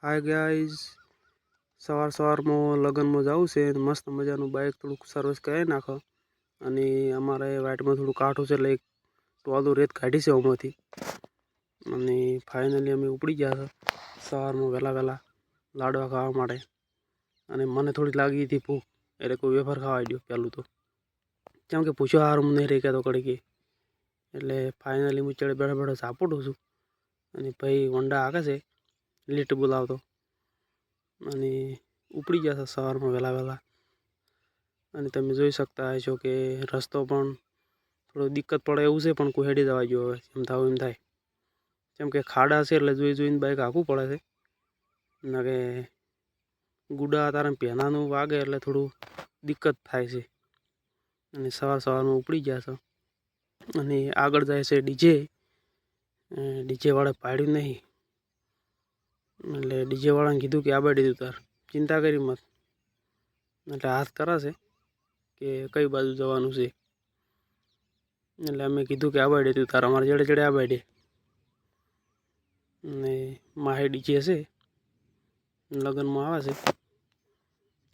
hi guys, सवार सवार में लगन में जाऊँ से मस्त मजा बाइक थोड़ा सर्विस कराई नाख अने अमारे वाइट में थोड़ा काठू से लाइक टोलो रेत काढ़ी से अमथी अने फाइनली अमे उपड़ी गया सवार में वेला वेला लाडवा खावा माटे अने मने थोड़ी लागी थी भूख एटले कोई वेफर खावा दो पहलू तो केम के पूछो हार नहीं रही क्या तो कड़ी के एटले फाइनली मुझे चढ़े बैठा बैठा सापोटू छूँ अने भाई वंडा आगे से लिफ्ट बोलावतो अने उपड़ी गया था सवार में वेला वेला अने तमे जोई सकता हशो के रस्तो पण थोड़ो दिक्कत पड़े एवुं छे पण कोई हेडी जवा जो हवे एम थाव एम थाय केम के खाड़ा छे एटले जोई जोईने बाइक हांकवुं पड़े छे नके गुडा तारे पेनानुं वागे एटले थोड़ुं दिक्कत थाय छे अने सवार सवार में उपड़ी गया छे अने आगळ जाय छे डीजे वाळे पाड्युं नहीं એટલે ડીજે વાળાને કીધું કે આબાડી દીધું તાર ચિંતા કરી મત એટલે હાથ કરાશે કે કઈ બાજુ જવાનું છે એટલે અમે કીધું કે આબાડી દીધું તાર અમારે જડે જડે આબાડી ને માહે ડીજે છે લગ્નમાં આવે છે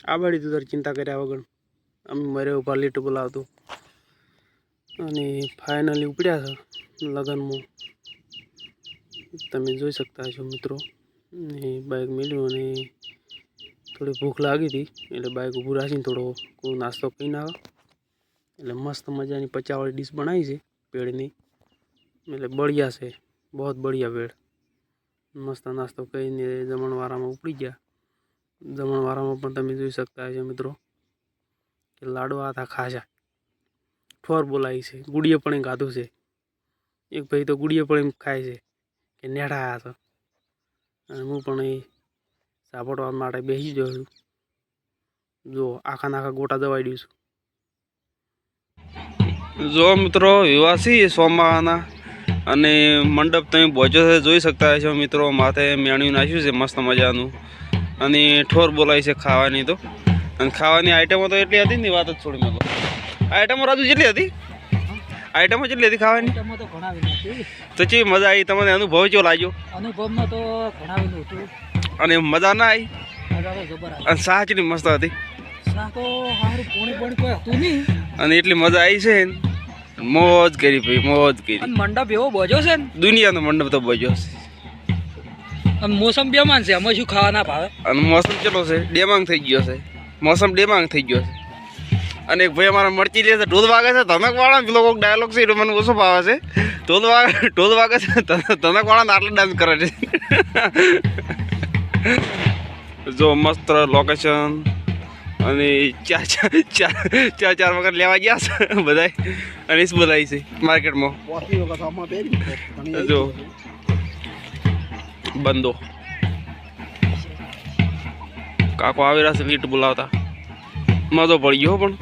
આબાડી દીધું તાર ચિંતા કર્યા વગર અમે મારે ઉભા લીટ બોલાવતું અને ફાઇનલી ઉપડ્યા છે લગ્નમાં તમે જોઈ શકતા છો મિત્રો बाइक मिलू ने थोड़ी भूख लगी थी એટલે बाइक ऊभू राखी थोड़ो कोई नास्तो पी ना એટલે मस्त मजानी पचावाड़ी डिश बनाई है पेड़नी એટલે बढ़िया से बहुत बढ़िया पेड़ मस्त नास्तो कहीने जमणवारा में उपड़ी गया जमणवारा में पण तमे जोई सकता हो मित्रों कि लाडवा था खासा ठोर बोलाई है गुड़िया पण खाधु से एक भाई तो गुड़िया पण खाए छे कि नेड़ा आया था हूँ पण सापोटवा माटे बेसी जो जो आखा नाखा गोटा दवाई दीशु जो मित्रों विवासी सोमाना अने मंडप तमे पहोंचो छे जोई सकता हशो मित्रों माथे मेण्यू नाख्युं छे मस्त मजानुं अने ठोर बोलाई छे खावानी तो अने खावानी आइटमो तो एटली हती ने वात ज छोड़ी मेलो आइटमो राजू जेटली हती आइटमो जेटली हती खावानी आइटमो तो घणा बधी हती तो चेवी मजा आई तमने अनुभव केवो लाग्यो अनुभवमां तो घणा बधी हतुं अने मजा ना आई मजा तो जबर आई अने साह चेटली मस्त हती साह तो हारू पोणी पोणी कोई हतुं नहीं अने एटली मजा आई छे मौज करी भाई मौज करी अने मंडप एवो बोजो छे दुनियानो मंडप तो बोजो छे अने मौसम बेमान छे अमे शुं खावा ना भावे अने मौसम चलो छे डेमांग थई गयो छे मौसम डेमांग थई गयो छे अने एक भाई अमारा मरची ले ढोल वागे छे धनक वाला पेलो कोक डायलॉग छे ए मने ओछो भावे छे ढोल वागे छे धनक वाला आटले डांस करे छे जो मस्त लोकेशन अने चार वखत लेवा गया छे बधाय अने इस बोलाई छे मार्केट में जो बंदो काको आवेला छे लीट बोलावता मजो पड़ी गयो पण